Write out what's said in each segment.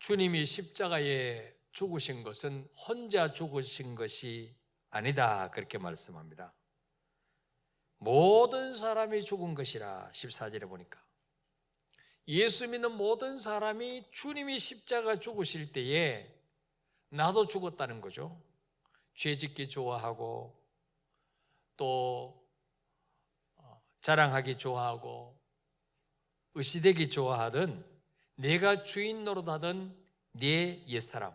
주님이 십자가에 죽으신 것은 혼자 죽으신 것이 아니다, 그렇게 말씀합니다. 모든 사람이 죽은 것이라. 14절에 보니까 예수 믿는 모든 사람이 주님이 십자가 죽으실 때에 나도 죽었다는 거죠. 죄짓기 좋아하고 또 자랑하기 좋아하고 의시되기 좋아하던, 내가 주인 노릇하던 내 옛사람,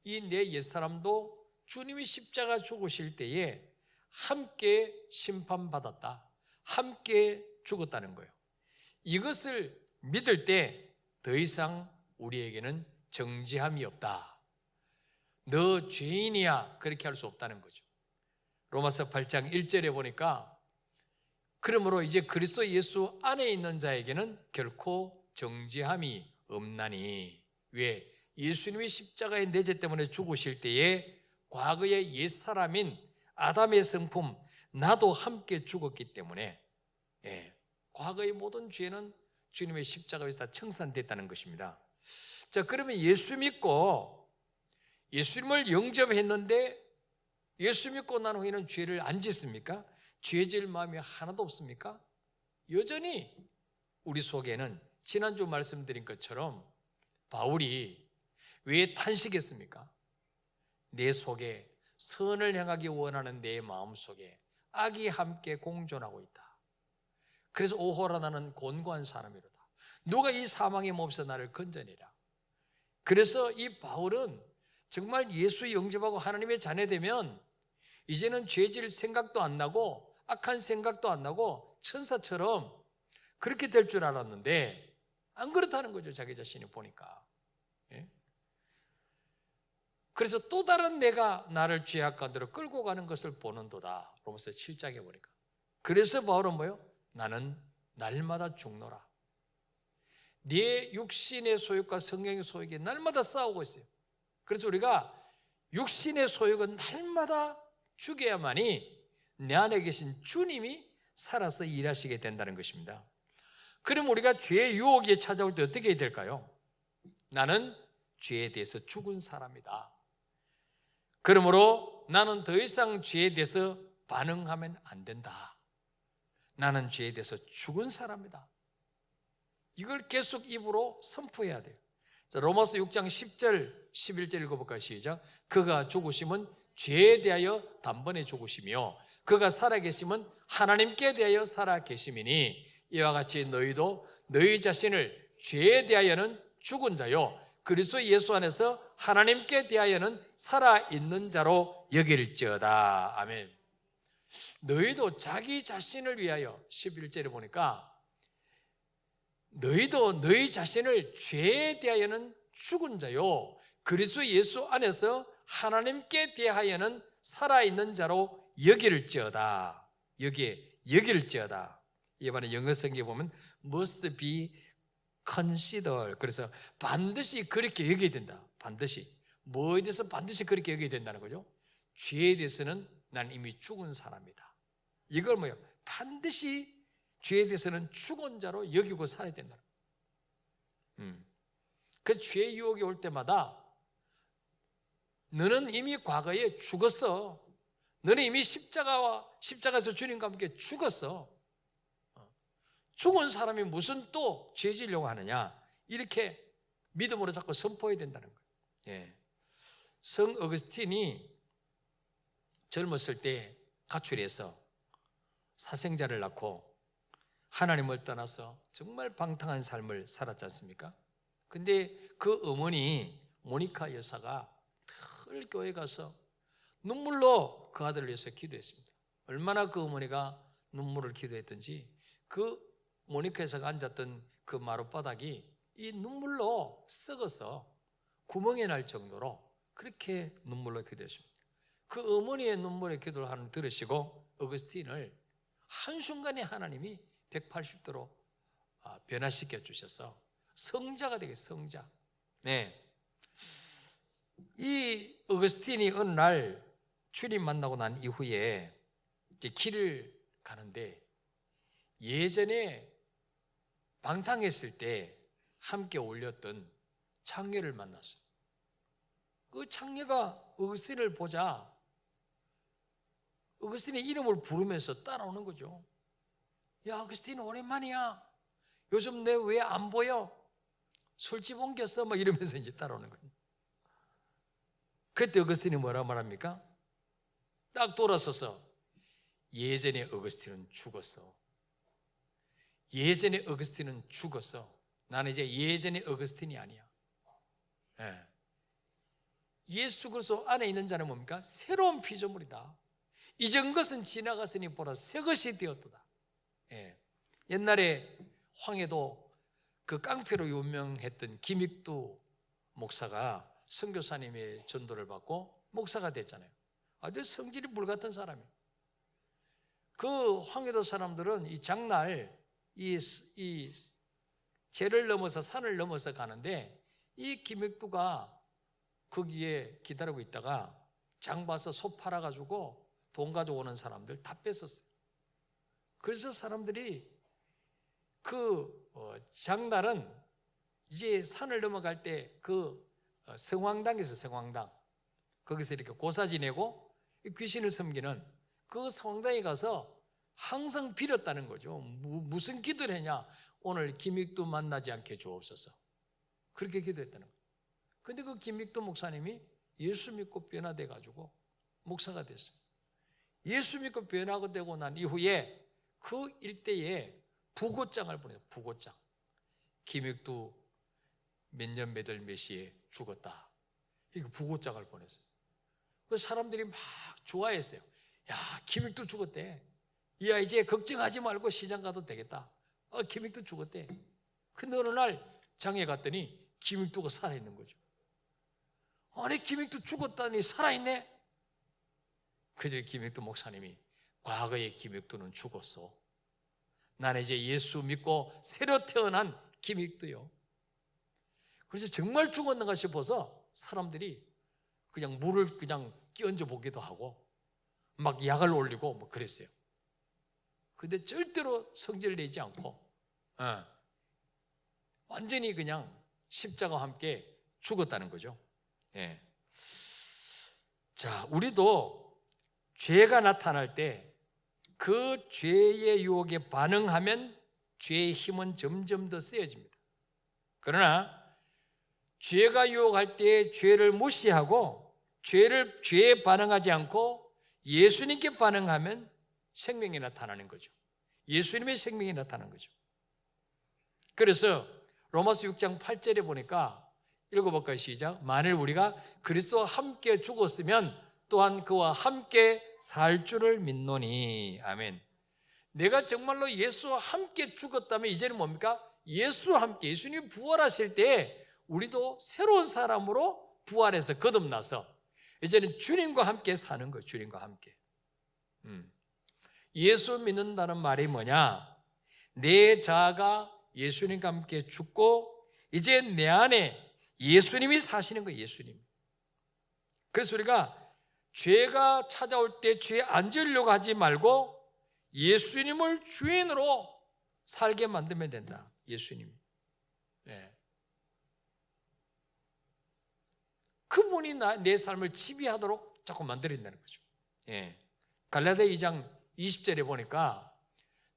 이 내 옛사람도 주님이 십자가 죽으실 때에 함께 심판받았다, 함께 죽었다는 거예요. 이것을 믿을 때 더 이상 우리에게는 정죄함이 없다. 너 죄인이야, 그렇게 할 수 없다는 거죠. 로마서 8장 1절에 보니까 그러므로 이제 그리스도 예수 안에 있는 자에게는 결코 정죄함이 없나니. 왜? 예수님이 십자가의 내 죄 때문에 죽으실 때에 과거의 옛사람인 아담의 성품 나도 함께 죽었기 때문에, 과거의 모든 죄는 주님의 십자가에서 청산됐다는 것입니다. 자, 그러면 예수 믿고 예수님을 영접했는데 예수 믿고 난 후에는 죄를 안 짓습니까? 죄 지을 마음이 하나도 없습니까? 여전히 우리 속에는 지난주 말씀드린 것처럼 바울이 왜 탄식했습니까? 내 속에 선을 행하기 원하는 내 마음 속에 악이 함께 공존하고 있다. 그래서 오호라 나는 곤고한 사람이로다. 누가 이 사망의 몸에서 나를 건져내라. 그래서 이 바울은 정말 예수 영접하고 하나님의 자녀 되면 이제는 죄 지을 생각도 안 나고 악한 생각도 안 나고 천사처럼 그렇게 될 줄 알았는데 안 그렇다는 거죠. 자기 자신이 보니까. 그래서 또 다른 내가 나를 죄악 가운데로 끌고 가는 것을 보는도다. 로마서 7장에 보니까. 그래서 바울은 뭐예요? 나는 날마다 죽노라. 네 육신의 소욕과 성령의 소욕이 날마다 싸우고 있어요. 그래서 우리가 육신의 소욕은 날마다 죽여야만이 내 안에 계신 주님이 살아서 일하시게 된다는 것입니다. 그럼 우리가 죄의 유혹이 찾아올 때 어떻게 해야 될까요? 나는 죄에 대해서 죽은 사람이다. 그러므로 나는 더 이상 죄에 대해서 반응하면 안 된다. 나는 죄에 대해서 죽은 사람이다. 이걸 계속 입으로 선포해야 돼요. 자, 로마서 6장 10절 11절 읽어볼까요? 시작. 그가 죽으심은 죄에 대하여 단번에 죽으시며 그가 살아계심은 하나님께 대하여 살아계심이니 이와 같이 너희도 너희 자신을 죄에 대하여는 죽은 자요 그리스도 예수 안에서 하나님께 대하여는 살아있는 자로 여길지어다. 아멘. 너희도 자기 자신을 위하여 11절에 보니까 너희도 너희 자신을 죄에 대하여는 죽은 자요 그리스도 예수 안에서 하나님께 대하여는 살아있는 자로 여길지어다. 여기에 여길지어다. 이번에 영어 성경에 보면 must be considered. 그래서 반드시 그렇게 여겨야 된다. 반드시. 뭐에 대해서 반드시 그렇게 여겨야 된다는 거죠? 죄에 대해서는 난 이미 죽은 사람이다. 이걸 뭐예요? 반드시 죄에 대해서는 죽은 자로 여기고 살아야 된다는 거예요. 그래서 죄의 유혹이 올 때마다 너는 이미 과거에 죽었어. 너는 이미 십자가에서 주님과 함께 죽었어. 죽은 사람이 무슨 또 죄 지으려고 하느냐, 이렇게 믿음으로 자꾸 선포해야 된다는 거예요. 성 어거스틴이 젊었을 때 가출해서 사생자를 낳고 하나님을 떠나서 정말 방탕한 삶을 살았지 않습니까? 근데 그 어머니 모니카 여사가 늘 교회 가서 눈물로 그 아들을 위해서 기도했습니다. 얼마나 그 어머니가 눈물을 기도했던지 그 모니카 여사가 앉았던 그 마룻바닥이 이 눈물로 썩어서 구멍이 날 정도로 그렇게 눈물로 기도했습니다. 그 어머니의 눈물의 기도를 하나님 들으시고 어거스틴을 한순간에 하나님이 180도로 변화시켜 주셔서 성자가 되게 성자. 이 어거스틴이 어느 날 주님 만나고 난 이후에 이제 길을 가는데 예전에 방탕했을 때 함께 올렸던 장례를 만났어요. 그 장례가 어거스틴을 보자 어거스틴의 이름을 부르면서 따라오는 거죠. 야, 어거스틴 오랜만이야. 요즘 내 왜 안 보여? 술집 옮겼어? 뭐 이러면서 이제 따라오는 거예요. 그때 어거스틴이 뭐라 말합니까? 딱 돌아서서 예전에 어거스틴은 죽었어. 예전에 어거스틴은 죽었어. 나는 이제 예전의 어거스틴이 아니야. 예. 예수 그리스도 안에 있는 자는 뭡니까? 새로운 피조물이다. 이전 것은 지나갔으니 보라 새 것이 되었도다. 예. 옛날에 황해도 그 깡패로 유명했던 김익두 목사가 선교사님의 전도를 받고 목사가 됐잖아요. 아주 성질이 불같은 사람이에요. 그 황해도 사람들은 이 장날 이 제를 넘어서 산을 넘어서 가는데 이 김익두가 거기에 기다리고 있다가 장 봐서 소 팔아가지고 돈 가져오는 사람들 다 뺐었어요. 그래서 사람들이 그 장날은 이제 산을 넘어갈 때 그 성황당에서 성황당 거기서 이렇게 고사 지내고 귀신을 섬기는 그 성당에 가서 항상 빌었다는 거죠. 무슨 기도를 했냐? 오늘 김익두 만나지 않게 주옵소서. 그렇게 기도했다는 거예요. 근데 그 김익두 목사님이 예수 믿고 변화돼 가지고 목사가 됐어요. 예수 믿고 변화가 되고 난 이후에 그 일대에 부고장을 보내요. 부고장. 김익두 몇 년 몇 월 몇 시에 죽었다. 이거 부고장을 보냈어요. 그 사람들이 막 좋아했어요. 야, 김익두 죽었대. 야, 이제 걱정하지 말고 시장 가도 되겠다. 김익두 죽었대. 근데 어느 날 장에 갔더니 김익두가 살아있는 거죠. 아니, 김익두 죽었다니 살아있네? 그저 김익두 목사님이 과거에 김익두는 죽었어. 나는 이제 예수 믿고 새로 태어난 김익두요. 그래서 정말 죽었는가 싶어서 사람들이 그냥 물을 그냥 끼얹어 보기도 하고 막 약을 올리고 뭐 그랬어요. 근데 절대로 성질 내지 않고 완전히 그냥 십자가와 함께 죽었다는 거죠. 예. 자, 우리도 죄가 나타날 때 그 죄의 유혹에 반응하면 죄의 힘은 점점 더 세어집니다. 그러나 죄가 유혹할 때 죄를 무시하고 죄에 반응하지 않고 예수님께 반응하면 생명이 나타나는 거죠. 예수님의 생명이 나타나는 거죠. 그래서 로마서 6장 8절에 보니까 읽어볼까요? 시작. 만일 우리가 그리스도와 함께 죽었으면 또한 그와 함께 살 줄을 믿노니. 아멘. 내가 정말로 예수와 함께 죽었다면 이제는 뭡니까? 예수와 함께, 예수님이 부활하실 때 우리도 새로운 사람으로 부활해서 거듭나서 이제는 주님과 함께 사는 거예요. 주님과 함께. 예수 믿는다는 말이 뭐냐? 내 자아가 예수님과 함께 죽고 이제 내 안에 예수님이 사시는 거예요. 예수님. 그래서 우리가 죄가 찾아올 때 죄에 앉으려고 하지 말고 예수님을 주인으로 살게 만들면 된다. 예수님. 네. 그분이 내 삶을 지배하도록 자꾸 만들어낸다는 거죠. 예. 갈라디아 2장 20절에 보니까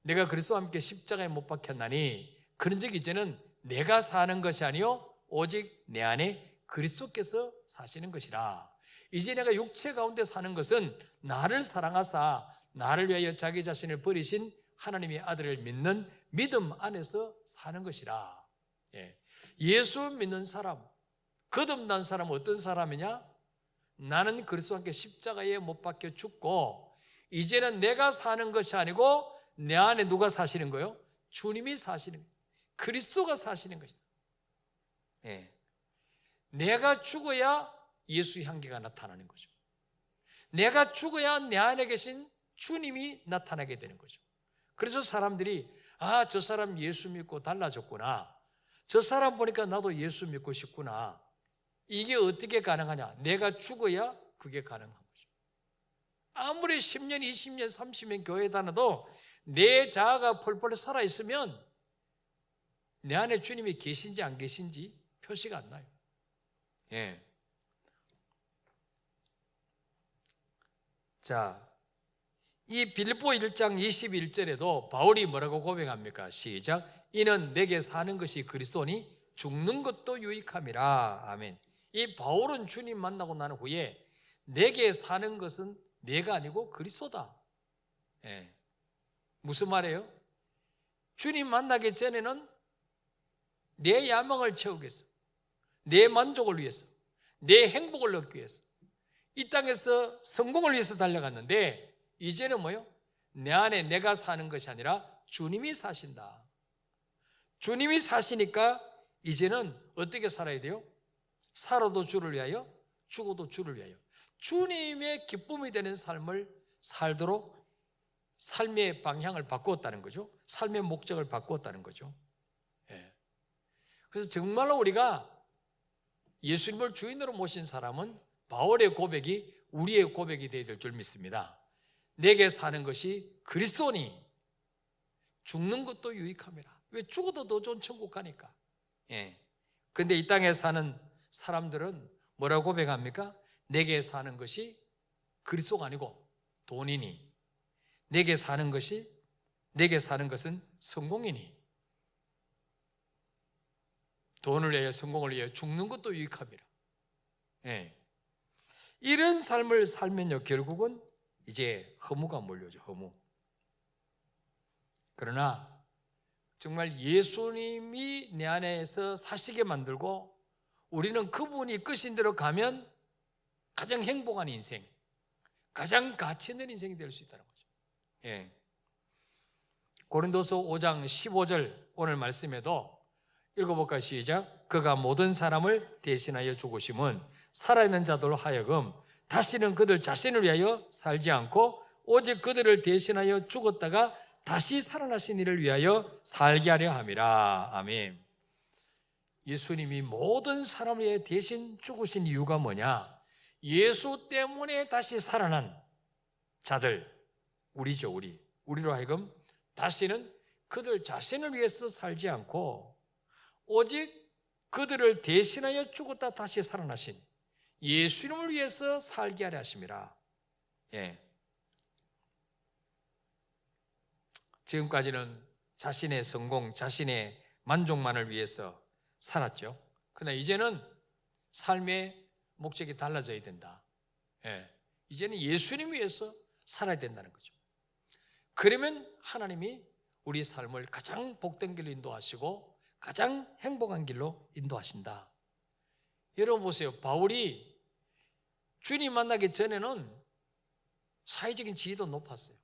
내가 그리스도와 함께 십자가에 못 박혔나니 그런즉 이제는 내가 사는 것이 아니요 오직 내 안에 그리스도께서 사시는 것이라. 이제 내가 육체 가운데 사는 것은 나를 사랑하사 나를 위하여 자기 자신을 버리신 하나님의 아들을 믿는 믿음 안에서 사는 것이라. 예. 예수 믿는 사람, 거듭난 사람은 어떤 사람이냐? 나는 그리스도와 함께 십자가에 못 박혀 죽고 이제는 내가 사는 것이 아니고 내 안에 누가 사시는 거예요? 주님이 사시는 거예요. 그리스도가 사시는 것이다. 예. 내가 죽어야 예수 향기가 나타나는 거죠. 내가 죽어야 내 안에 계신 주님이 나타나게 되는 거죠. 그래서 사람들이 저 사람 예수 믿고 달라졌구나. 저 사람 보니까 나도 예수 믿고 싶구나. 이게 어떻게 가능하냐? 내가 죽어야 그게 가능한 거죠. 아무리 10년, 20년, 30년 교회 다녀도 내 자아가 펄펄 살아있으면 내 안에 주님이 계신지 안 계신지 표시가 안 나요. 예. 자, 이 빌립보 1장 21절에도 바울이 뭐라고 고백합니까? 시작. 이는 내게 사는 것이 그리스도니 죽는 것도 유익함이라. 아멘. 이 바울은 주님 만나고 난 후에 내게 사는 것은 내가 아니고 그리스도다. 예. 무슨 말이에요? 주님 만나기 전에는 내 야망을 채우겠어, 내 만족을 위해서, 내 행복을 얻기 위해서, 이 땅에서 성공을 위해서 달려갔는데 이제는 뭐요? 내 안에 내가 사는 것이 아니라 주님이 사신다. 주님이 사시니까 이제는 어떻게 살아야 돼요? 살아도 주를 위하여, 죽어도 주를 위하여. 주님의 기쁨이 되는 삶을 살도록 삶의 방향을 바꾸었다는 거죠. 삶의 목적을 바꾸었다는 거죠. 예. 그래서 정말로 우리가 예수님을 주인으로 모신 사람은 바울의 고백이 우리의 고백이 되어야 될 줄 믿습니다. 내게 사는 것이 그리스도니 죽는 것도 유익함이라. 왜? 죽어도 더 좋은 천국 가니까. 예. 근데 이 땅에 사는 사람들은 뭐라고 고백합니까? 내게 사는 것이 그리스도가 아니고 돈이니, 내게 사는 것은 성공이니, 돈을 위하여 성공을 위하여 죽는 것도 유익함이라. 예. 이런 삶을 살면요, 결국은 이제 허무가 몰려오죠. 허무. 그러나 정말 예수님이 내 안에서 사시게 만들고 우리는 그분이 이끄신 대로 가면 가장 행복한 인생, 가장 가치 있는 인생이 될 수 있다는 거죠. 예. 고린도서 5장 15절 오늘 말씀에도 읽어볼까요? 시작. 그가 모든 사람을 대신하여 죽으심은 살아있는 자들로 하여금 다시는 그들 자신을 위하여 살지 않고 오직 그들을 대신하여 죽었다가 다시 살아나신 이를 위하여 살게 하려 함이라. 아멘. 예수님이 모든 사람을 위해 대신 죽으신 이유가 뭐냐? 예수 때문에 다시 살아난 자들, 우리죠. 우리로 하여금 다시는 그들 자신을 위해서 살지 않고 오직 그들을 대신하여 죽었다 다시 살아나신 예수님을 위해서 살게 하려 하심이라. 예. 지금까지는 자신의 성공, 자신의 만족만을 위해서 살았죠. 그러나 이제는 삶의 목적이 달라져야 된다. 예. 이제는 예수님 위해서 살아야 된다는 거죠. 그러면 하나님이 우리 삶을 가장 복된 길로 인도하시고 가장 행복한 길로 인도하신다. 여러분 보세요. 바울이 주님 만나기 전에는 사회적인 지위도 높았어요.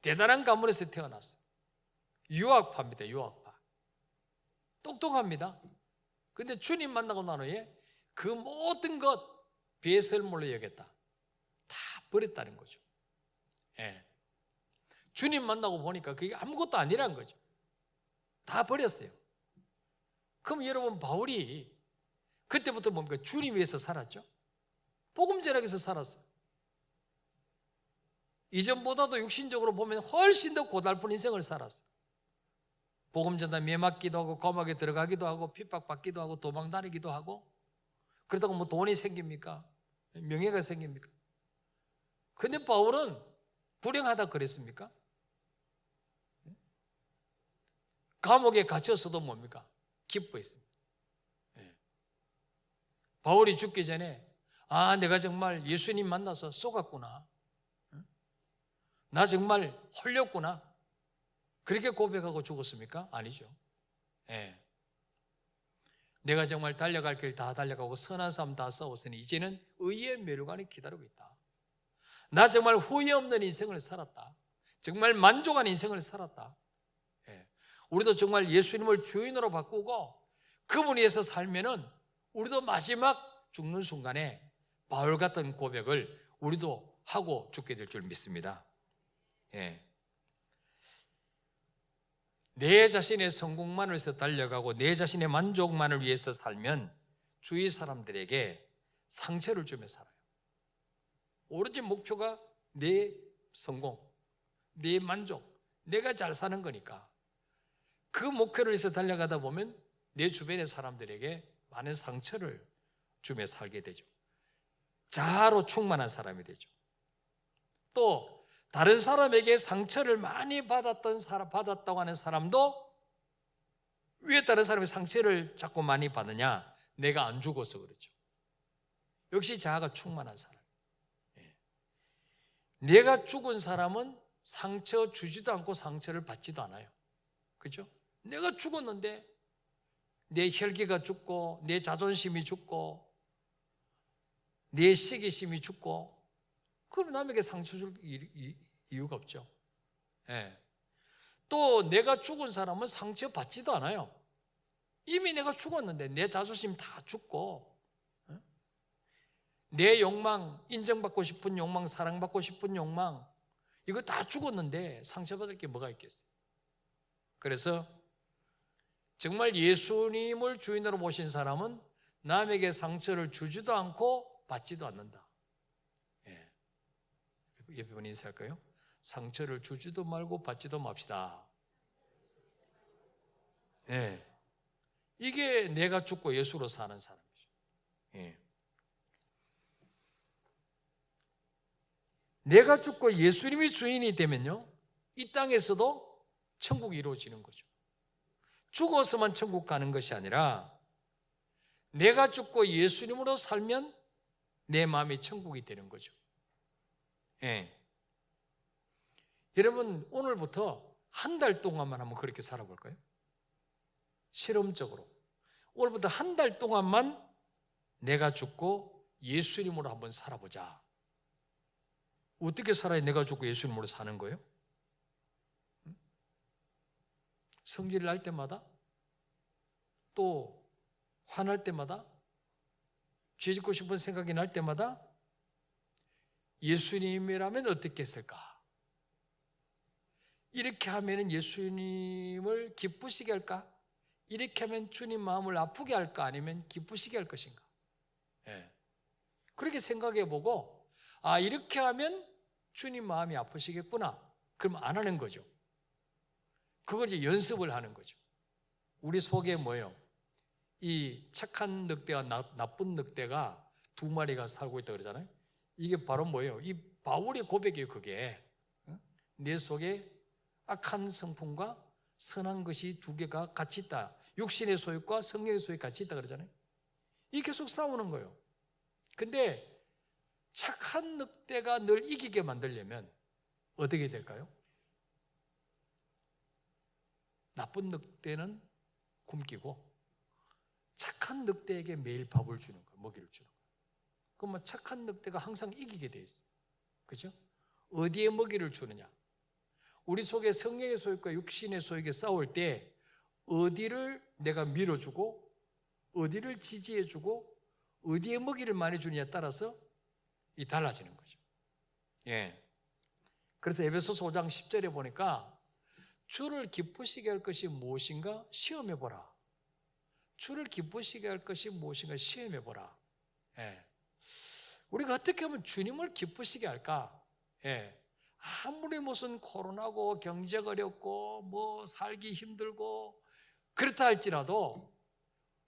대단한 가문에서 태어났어요. 유학파입니다. 유학파. 똑똑합니다. 근데 주님 만나고 난 후에 그 모든 것 배설물로 여겼다. 다 버렸다는 거죠. 예. 주님 만나고 보니까 그게 아무것도 아니란 거죠. 다 버렸어요. 그럼 여러분 바울이 그때부터 뭡니까? 주님 위해서 살았죠. 복음 전하기서 살았어요. 이전보다도 육신적으로 보면 훨씬 더 고달픈 인생을 살았어요. 복음 전하 매 맞기도 하고 감옥에 들어가기도 하고 핍박받기도 하고 도망다니기도 하고 그러다가 뭐 돈이 생깁니까? 명예가 생깁니까? 근데 바울은 불행하다 그랬습니까? 감옥에 갇혔어도 뭡니까? 기뻐했습니다. 바울이 죽기 전에 내가 정말 예수님 만나서 속았구나. 나 정말 홀렸구나. 그렇게 고백하고 죽었습니까? 아니죠. 예. 내가 정말 달려갈 길 다 달려가고 선한 삶 다 싸웠으니 이제는 의의 멸관이 기다리고 있다. 나 정말 후회 없는 인생을 살았다. 정말 만족한 인생을 살았다. 예. 우리도 정말 예수님을 주인으로 바꾸고 그분 위해서 살면은 우리도 마지막 죽는 순간에 바울 같은 고백을 우리도 하고 죽게 될 줄 믿습니다. 예. 내 자신의 성공만을 위해서 달려가고 내 자신의 만족만을 위해서 살면 주위 사람들에게 상처를 주며 살아요. 오로지 목표가 내 성공, 내 만족, 내가 잘 사는 거니까 그 목표를 위해서 달려가다 보면 내 주변의 사람들에게 많은 상처를 주며 살게 되죠. 자아로 충만한 사람이 되죠. 또 다른 사람에게 상처를 많이 받았다고 하는 사람도 왜 다른 사람의 상처를 자꾸 많이 받느냐? 내가 안 죽어서 그렇죠. 역시 자아가 충만한 사람. 내가 죽은 사람은 상처 주지도 않고 상처를 받지도 않아요. 그죠? 내가 죽었는데 내 혈기가 죽고 내 자존심이 죽고 내 시기심이 죽고 그럼 남에게 상처 줄 이유가 없죠. 예. 또 내가 죽은 사람은 상처 받지도 않아요. 이미 내가 죽었는데 내 자존심 다 죽고 내 욕망, 인정받고 싶은 욕망, 사랑받고 싶은 욕망 이거 다 죽었는데 상처받을 게 뭐가 있겠어요? 그래서 정말 예수님을 주인으로 모신 사람은 남에게 상처를 주지도 않고 받지도 않는다. 예. 옆에 분 인사할까요? 상처를 주지도 말고 받지도 맙시다. 예. 이게 내가 죽고 예수로 사는 사람이죠. 예. 내가 죽고 예수님이 주인이 되면요, 이 땅에서도 천국이 이루어지는 거죠. 죽어서만 천국 가는 것이 아니라 내가 죽고 예수님으로 살면 내 마음이 천국이 되는 거죠. 예. 여러분 오늘부터 한 달 동안만 한번 그렇게 살아볼까요? 실험적으로 오늘부터 한 달 동안만 내가 죽고 예수님으로 한번 살아보자. 어떻게 살아야 내가 죽고 예수님으로 사는 거예요? 성질을 날 때마다, 또 화날 때마다, 죄 짓고 싶은 생각이 날 때마다 예수님이라면 어떻게 했을까? 이렇게 하면 예수님을 기쁘시게 할까? 이렇게 하면 주님 마음을 아프게 할까? 아니면 기쁘시게 할 것인가? 예. 그렇게 생각해 보고 이렇게 하면 주님 마음이 아프시겠구나. 그럼 안 하는 거죠. 그걸 이제 연습을 하는 거죠. 우리 속에 뭐예요? 이 착한 늑대와 나쁜 늑대가 두 마리가 살고 있다 그러잖아요. 이게 바로 뭐예요? 이 바울의 고백이에요. 그게 내 속에 악한 성품과 선한 것이 두 개가 같이 있다. 육신의 소욕과 성령의 소욕이 같이 있다 그러잖아요. 이게 계속 싸우는 거예요. 근데 착한 늑대가 늘 이기게 만들려면 어떻게 될까요? 나쁜 늑대는 굶기고 착한 늑대에게 매일 밥을 주는 거예요. 먹이를 주는 거예요. 그럼 착한 늑대가 항상 이기게 돼 있어요. 그렇죠? 어디에 먹이를 주느냐? 우리 속에 성령의 소욕과 육신의 소욕이 싸울 때 어디를 내가 밀어주고 어디를 지지해주고 어디에 먹이를 많이 주느냐에 따라서 이 달라지는 거죠. 예. 그래서 에베소서 5장 10절에 보니까 주를 기쁘시게 할 것이 무엇인가 시험해 보라. 주를 기쁘시게 할 것이 무엇인가 시험해 보라. 예. 우리가 어떻게 하면 주님을 기쁘시게 할까? 예. 아무리 무슨 코로나고 경제가 어렵고 뭐 살기 힘들고 그렇다 할지라도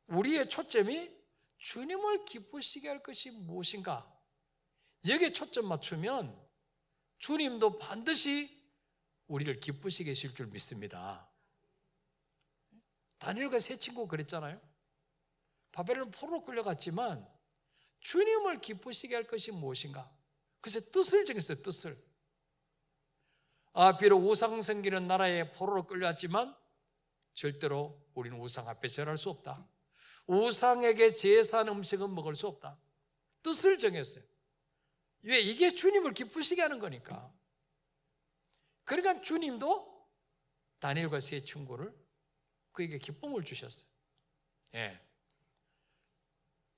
우리의 초점이 주님을 기쁘시게 할 것이 무엇인가? 여기에 초점 맞추면 주님도 반드시 우리를 기쁘시게 하실 줄 믿습니다. 다니엘과 세 친구가 그랬잖아요. 바벨론 포로로 끌려갔지만 주님을 기쁘시게 할 것이 무엇인가? 그래서 뜻을 정했어요. 뜻을. 비록 우상 섬기는 나라에 포로로 끌려왔지만 절대로 우리는 우상 앞에 절할 수 없다. 우상에게 제사한 음식은 먹을 수 없다. 뜻을 정했어요. 왜? 이게 주님을 기쁘시게 하는 거니까. 그러니까 주님도 다니엘과 세 친구를 그에게 기쁨을 주셨어요. 예.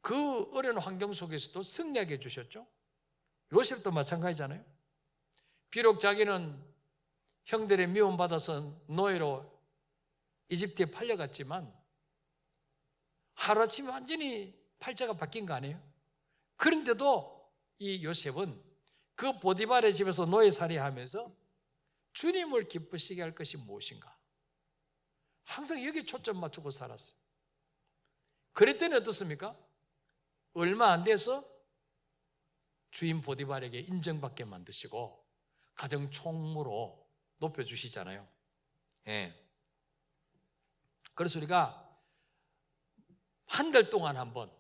그 어려운 환경 속에서도 승리하게 해주셨죠. 요셉도 마찬가지잖아요. 비록 자기는 형들의 미움받아서 노예로 이집트에 팔려갔지만 하루아침에 완전히 팔자가 바뀐 거 아니에요? 그런데도 이 요셉은 그 보디발의 집에서 노예살이 하면서 주님을 기쁘시게 할 것이 무엇인가? 항상 여기 초점 맞추고 살았어요. 그랬더니 어떻습니까? 얼마 안 돼서 주인 보디발에게 인정받게 만드시고 가정 총무로 높여주시잖아요. 예. 그래서 우리가 한 달 동안 한번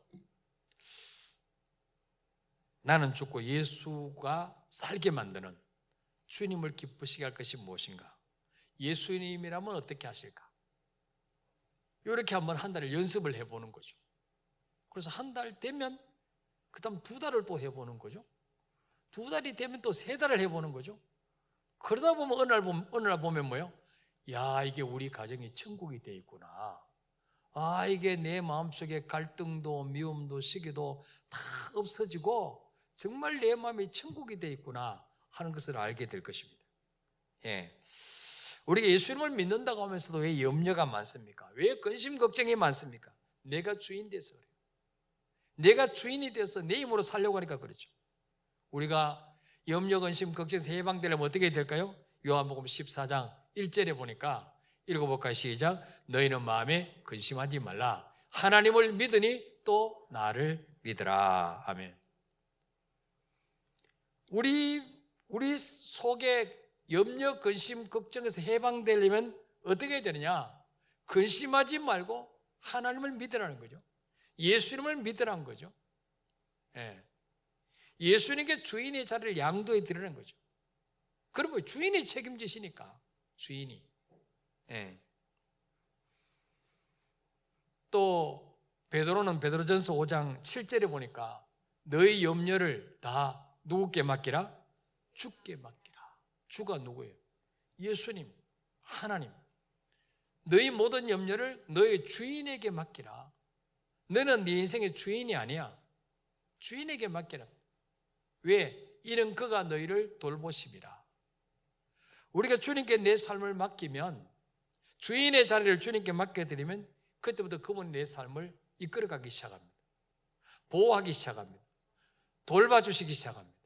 나는 죽고 예수가 살게 만드는 주님을 기쁘시게 할 것이 무엇인가? 예수님이라면 어떻게 하실까? 이렇게 한번 한 달을 연습을 해보는 거죠. 그래서 한 달 되면 그 다음 2달을 또 해보는 거죠. 2달이 되면 또 3달을 해보는 거죠. 그러다 보면 어느 날 보면 뭐예요? 야, 이게 우리 가정이 천국이 돼 있구나. 아, 이게 내 마음속에 갈등도 미움도 시기도 다 없어지고 정말 내 마음이 천국이 돼 있구나 하는 것을 알게 될 것입니다. 예. 우리가 예수님을 믿는다고 하면서도 왜 염려가 많습니까? 왜 근심 걱정이 많습니까? 내가 주인 돼서 그래요. 내가 주인이 돼서 내 힘으로 살려고 하니까 그렇죠. 우리가 염려, 근심, 걱정에서 해방되려면 어떻게 될까요? 요한복음 14장 1절에 보니까 읽어볼까요? 시작. 너희는 마음에 근심하지 말라. 하나님을 믿으니 또 나를 믿으라. 아멘. 우리 속에 염려, 근심, 걱정에서 해방되려면 어떻게 해야 되느냐? 근심하지 말고 하나님을 믿으라는 거죠. 예수님을 믿으라는 거죠. 예. 예수님께 주인의 자리를 양도해 드리는 거죠. 그러면 주인이 책임지시니까, 주인이. 예. 또 베드로는 베드로전서 5장 7절에 보니까 너희 염려를 다 누구께 맡기라? 주께 맡기라. 주가 누구예요? 예수님, 하나님. 너희 모든 염려를 너희 주인에게 맡기라. 너는 네 인생의 주인이 아니야. 주인에게 맡기라. 왜? 이는 그가 너희를 돌보심이라. 우리가 주님께 내 삶을 맡기면, 주인의 자리를 주님께 맡겨드리면 그때부터 그분이 내 삶을 이끌어가기 시작합니다. 보호하기 시작합니다. 돌봐주시기 시작합니다.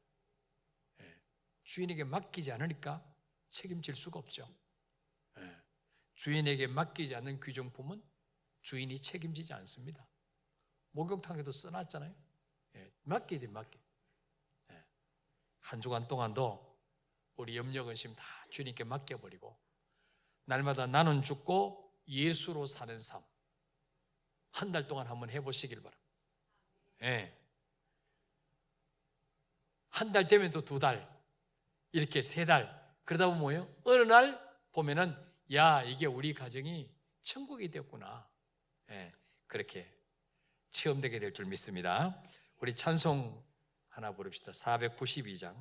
주인에게 맡기지 않으니까 책임질 수가 없죠. 주인에게 맡기지 않는 귀중품은 주인이 책임지지 않습니다. 목욕탕에도 써놨잖아요. 맡겨야 돼, 맡겨. 한 주간 동안도 우리 염려, 근심 다 주님께 맡겨버리고 날마다 나는 죽고 예수로 사는 삶 한 달 동안 한번 해보시길 바랍니다. 한 달 되면 또 2달, 이렇게 3달, 그러다 보면 뭐예요? 어느 날 보면은 야, 이게 우리 가정이 천국이 됐구나. 그렇게 체험되게 될 줄 믿습니다. 우리 찬송 하나 부릅시다. 492장.